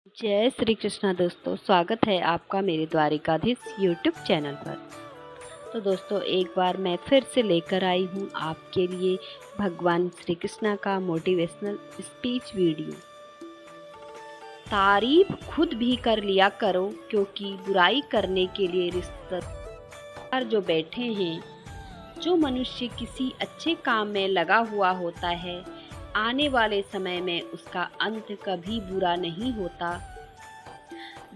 जय श्री कृष्णा दोस्तों, स्वागत है आपका मेरे द्वारिकाधीश यूट्यूब चैनल पर। तो दोस्तों, एक बार मैं फिर से लेकर आई हूँ आपके लिए भगवान श्री कृष्णा का मोटिवेशनल स्पीच वीडियो। तारीफ खुद भी कर लिया करो, क्योंकि बुराई करने के लिए रिश्तेदार जो बैठे हैं। जो मनुष्य किसी अच्छे काम में लगा हुआ होता है, आने वाले समय में उसका अंत कभी बुरा नहीं होता।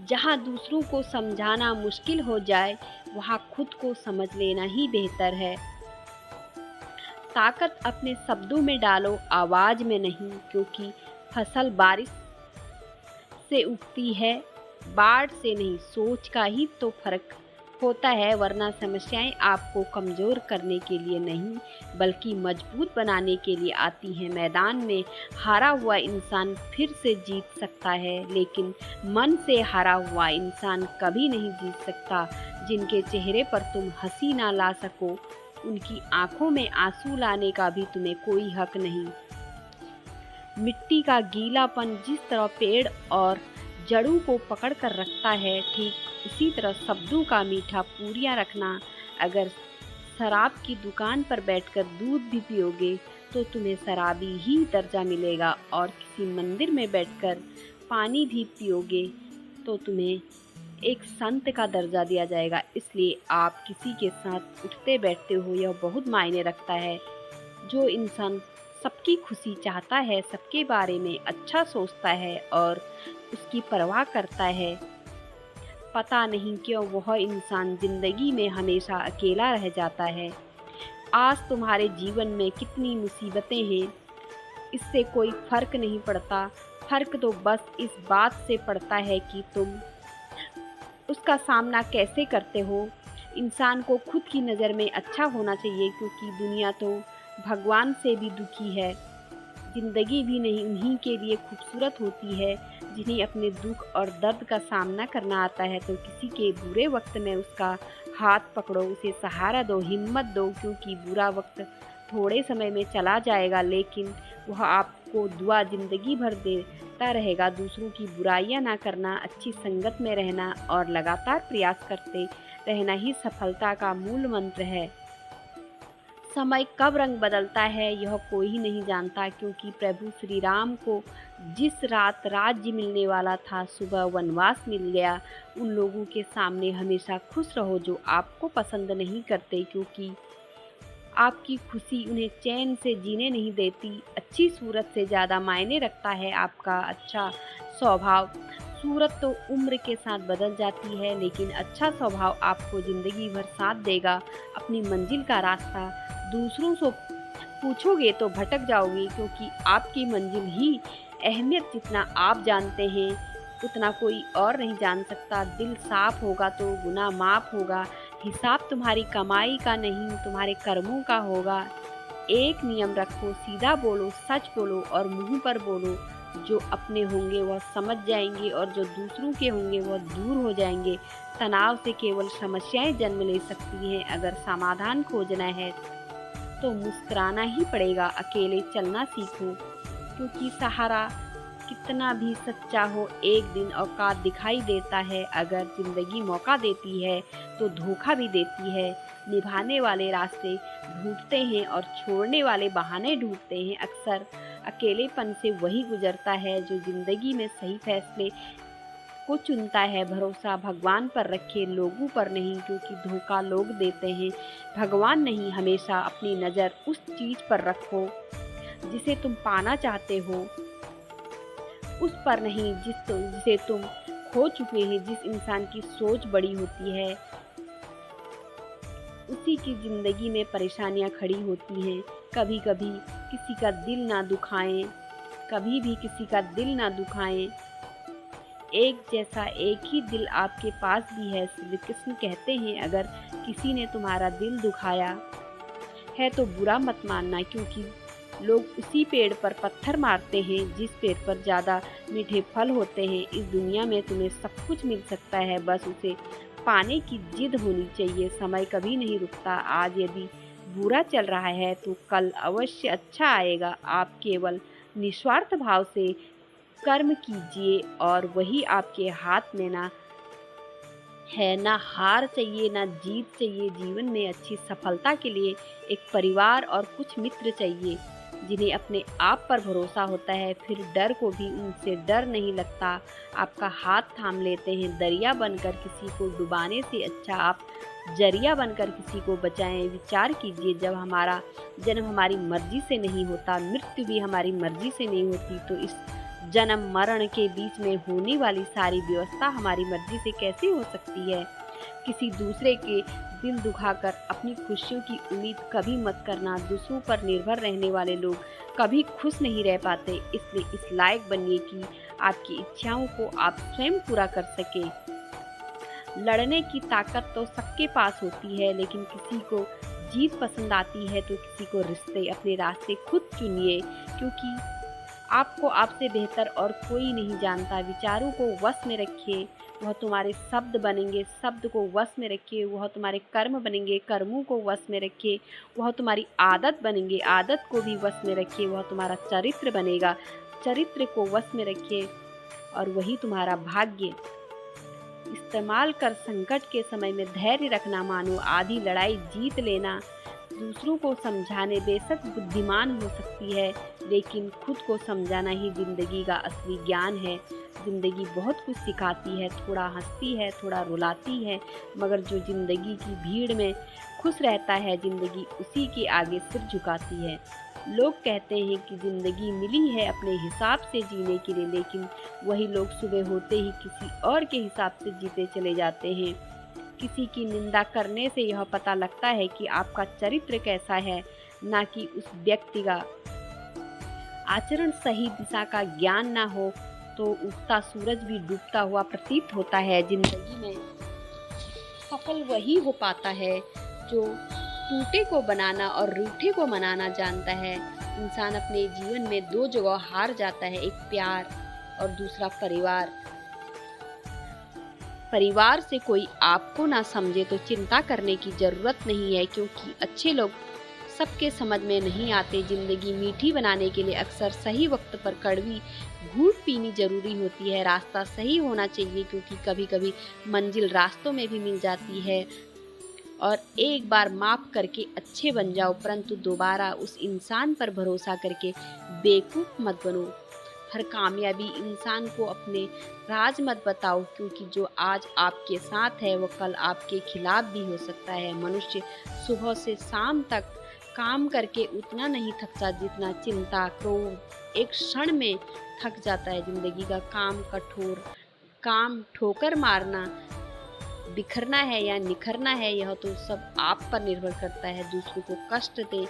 जहाँ दूसरों को समझाना मुश्किल हो जाए, वहाँ खुद को समझ लेना ही बेहतर है। ताकत अपने शब्दों में डालो, आवाज़ में नहीं, क्योंकि फसल बारिश से उगती है, बाढ़ से नहीं। सोच का ही तो फर्क होता है, वरना समस्याएं आपको कमज़ोर करने के लिए नहीं, बल्कि मजबूत बनाने के लिए आती हैं। मैदान में हारा हुआ इंसान फिर से जीत सकता है, लेकिन मन से हारा हुआ इंसान कभी नहीं जीत सकता। जिनके चेहरे पर तुम हंसी ना ला सको, उनकी आंखों में आंसू लाने का भी तुम्हें कोई हक नहीं। मिट्टी का गीलापन जिस तरह पेड़ और जड़ों को पकड़ कर रखता है, ठीक उसी तरह शब्दों का मीठा पूरियां रखना। अगर शराब की दुकान पर बैठकर दूध भी पियोगे तो तुम्हें शराबी ही दर्जा मिलेगा, और किसी मंदिर में बैठकर पानी भी पियोगे तो तुम्हें एक संत का दर्जा दिया जाएगा। इसलिए आप किसी के साथ उठते बैठते हो, यह बहुत मायने रखता है। जो इंसान सबकी खुशी चाहता है, सबके बारे में अच्छा सोचता है और उसकी परवाह करता है, पता नहीं क्यों वह इंसान जिंदगी में हमेशा अकेला रह जाता है। आज तुम्हारे जीवन में कितनी मुसीबतें हैं, इससे कोई फर्क नहीं पड़ता। फर्क तो बस इस बात से पड़ता है कि तुम उसका सामना कैसे करते हो। इंसान को खुद की नज़र में अच्छा होना चाहिए, क्योंकि दुनिया तो भगवान से भी दुखी है। जिंदगी भी नहीं उन्हीं के लिए खूबसूरत होती है जिन्हें अपने दुख और दर्द का सामना करना आता है। तो किसी के बुरे वक्त में उसका हाथ पकड़ो, उसे सहारा दो, हिम्मत दो, क्योंकि बुरा वक्त थोड़े समय में चला जाएगा, लेकिन वह आपको दुआ जिंदगी भर देता रहेगा। दूसरों की बुराइयां ना करना, अच्छी संगत में रहना और लगातार प्रयास करते रहना ही सफलता का मूल मंत्र है। समय कब रंग बदलता है यह कोई नहीं जानता, क्योंकि प्रभु श्री राम को जिस रात राज्य मिलने वाला था, सुबह वनवास मिल गया। उन लोगों के सामने हमेशा खुश रहो जो आपको पसंद नहीं करते, क्योंकि आपकी खुशी उन्हें चैन से जीने नहीं देती। अच्छी सूरत से ज़्यादा मायने रखता है आपका अच्छा स्वभाव। सूरत तो उम्र के साथ बदल जाती है, लेकिन अच्छा स्वभाव आपको ज़िंदगी भर साथ देगा। अपनी मंजिल का रास्ता दूसरों से पूछोगे तो भटक जाओगे, क्योंकि आपकी मंजिल ही अहमियत जितना आप जानते हैं उतना कोई और नहीं जान सकता। दिल साफ होगा तो गुनाह माफ़ होगा। हिसाब तुम्हारी कमाई का नहीं, तुम्हारे कर्मों का होगा। एक नियम रखो, सीधा बोलो, सच बोलो और मुंह पर बोलो। जो अपने होंगे वह समझ जाएंगे, और जो दूसरों के होंगे वह दूर हो जाएंगे। तनाव से केवल समस्याएं जन्म ले सकती हैं। अगर समाधान खोजना है तो मुस्कुराना ही पड़ेगा। अकेले चलना सीखो, क्योंकि सहारा कितना भी सच्चा हो, एक दिन औकात दिखाई देता है। अगर जिंदगी मौका देती है तो धोखा भी देती है। निभाने वाले रास्ते ढूंढते हैं और छोड़ने वाले बहाने ढूंढते हैं। अक्सर अकेलेपन से वही गुजरता है जो जिंदगी में सही फैसले को चुनता है। भरोसा भगवान पर रखे, लोगों पर नहीं, क्योंकि धोखा लोग देते हैं, भगवान नहीं। हमेशा अपनी नज़र उस चीज़ पर रखो जिसे तुम पाना चाहते हो, उस पर नहीं जिसे तुम खो चुके हैं। जिस इंसान की सोच बड़ी होती है, उसी की ज़िंदगी में परेशानियां खड़ी होती हैं। कभी कभी किसी का दिल ना दुखाएं, कभी भी किसी का दिल ना दुखाएं। एक जैसा एक ही दिल आपके पास भी है। श्री कृष्ण कहते हैं, अगर किसी ने तुम्हारा दिल दुखाया है तो बुरा मत मानना, क्योंकि लोग उसी पेड़ पर पत्थर मारते हैं जिस पेड़ पर ज़्यादा मीठे फल होते हैं। इस दुनिया में तुम्हें सब कुछ मिल सकता है, बस उसे पाने की जिद होनी चाहिए। समय कभी नहीं रुकता। आज यदि बुरा चल रहा है तो कल अवश्य अच्छा आएगा। आप केवल निस्वार्थ भाव से कर्म कीजिए और वही आपके हाथ में ना है। ना हार चाहिए ना जीत चाहिए। जीवन में अच्छी सफलता के लिए एक परिवार और कुछ मित्र चाहिए जिन्हें अपने आप पर भरोसा होता है। फिर डर को भी उनसे डर नहीं लगता। आपका हाथ थाम लेते हैं। दरिया बनकर किसी को डुबाने से अच्छा आप जरिया बनकर किसी को बचाएं। विचार कीजिए, जब हमारा जन्म हमारी मर्जी से नहीं होता, मृत्यु भी हमारी मर्जी से नहीं होती, तो इस जन्म मरण के बीच में होने वाली सारी व्यवस्था हमारी मर्जी से कैसे हो सकती है। किसी दूसरे के दिल दुखाकर अपनी खुशियों की उम्मीद कभी मत करना। दूसरों पर निर्भर रहने वाले लोग कभी खुश नहीं रह पाते। इसलिए इस लायक बनिए कि आपकी इच्छाओं को आप स्वयं पूरा कर सके। लड़ने की ताकत तो सबके पास होती है, लेकिन किसी को जीत पसंद आती है तो किसी को रिश्ते। अपने रास्ते खुद चुनिए, क्योंकि आपको आपसे बेहतर और कोई नहीं जानता। विचारों को वश में रखिए, वह तुम्हारे शब्द बनेंगे। शब्द को वश में रखिए, वह तुम्हारे कर्म बनेंगे। कर्मों को वश में रखिए, वह तुम्हारी आदत बनेंगे। आदत को भी वश में रखिए, वह तुम्हारा चरित्र बनेगा। चरित्र को वश में रखिए और वही तुम्हारा भाग्य। इस्तेमाल कर संकट के समय में धैर्य रखना। मानो आधी लड़ाई जीत लेना। दूसरों को समझाने बेशक बुद्धिमान हो सकती है, लेकिन खुद को समझाना ही जिंदगी का असली ज्ञान है। जिंदगी बहुत कुछ सिखाती है, थोड़ा हंसती है, थोड़ा रुलाती है, मगर जो जिंदगी की भीड़ में खुश रहता है, जिंदगी उसी के आगे सिर झुकाती है। लोग कहते हैं कि जिंदगी मिली है अपने हिसाब से जीने के लिए, लेकिन वही लोग सुबह होते ही किसी और के हिसाब से जीते चले जाते हैं। किसी की निंदा करने से यह पता लगता है कि आपका चरित्र कैसा है, ना कि उस व्यक्ति का आचरण। सही दिशा का ज्ञान ना हो तो उगता सूरज भी डूबता हुआ प्रतीत होता है। जिंदगी में सफल वही हो पाता है जो टूटे को बनाना और रूठे को मनाना जानता है। इंसान अपने जीवन में दो जगह हार जाता है, एक प्यार और दूसरा परिवार। परिवार से कोई आपको ना समझे तो चिंता करने की जरूरत नहीं है, क्योंकि अच्छे लोग सबके समझ में नहीं आते। जिंदगी मीठी बनाने के लिए अक्सर सही वक्त पर कड़वी घूंट पीनी जरूरी होती है। रास्ता सही होना चाहिए, क्योंकि कभी कभी मंजिल रास्तों में भी मिल जाती है। और एक बार माफ करके अच्छे बन जाओ, परंतु दोबारा उस इंसान पर भरोसा करके बेवकूफ मत बनो। हर कामयाबी इंसान को अपने राज मत बताओ, क्योंकि जो आज आपके साथ है वो कल आपके खिलाफ भी हो सकता है। मनुष्य सुबह से शाम तक काम करके उतना नहीं थकता जितना चिंता क्रोध एक क्षण में थक जाता है। जिंदगी का काम ठोकर मारना, बिखरना है या निखरना है, यह तो सब आप पर निर्भर करता है। दूसरों को कष्ट दे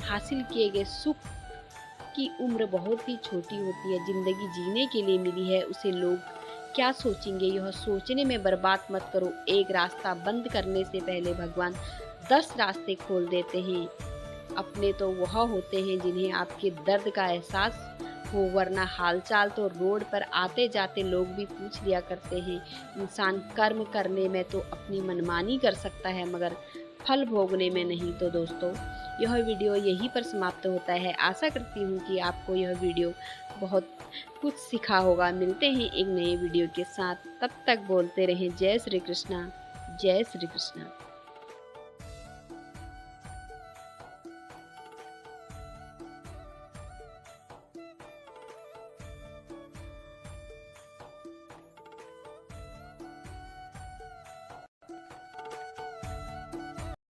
हासिल किए गए सुख की उम्र बहुत ही छोटी होती है। जिंदगी जीने के लिए मिली है, उसे लोग क्या सोचेंगे यह सोचने में बर्बाद मत करो। एक रास्ता बंद करने से पहले भगवान 10 रास्ते खोल देते हैं। अपने तो वह होते हैं जिन्हें आपके दर्द का एहसास हो, वरना हालचाल तो रोड पर आते जाते लोग भी पूछ लिया करते हैं। इंसान कर्म करने में तो अपनी मनमानी कर सकता है, मगर फल भोगने में नहीं। तो दोस्तों, यह वीडियो यहीं पर समाप्त होता है। आशा करती हूँ कि आपको यह वीडियो बहुत कुछ सिखा होगा। मिलते हैं एक नए वीडियो के साथ, तब तक बोलते रहें जय श्री कृष्णा, जय श्री कृष्णा।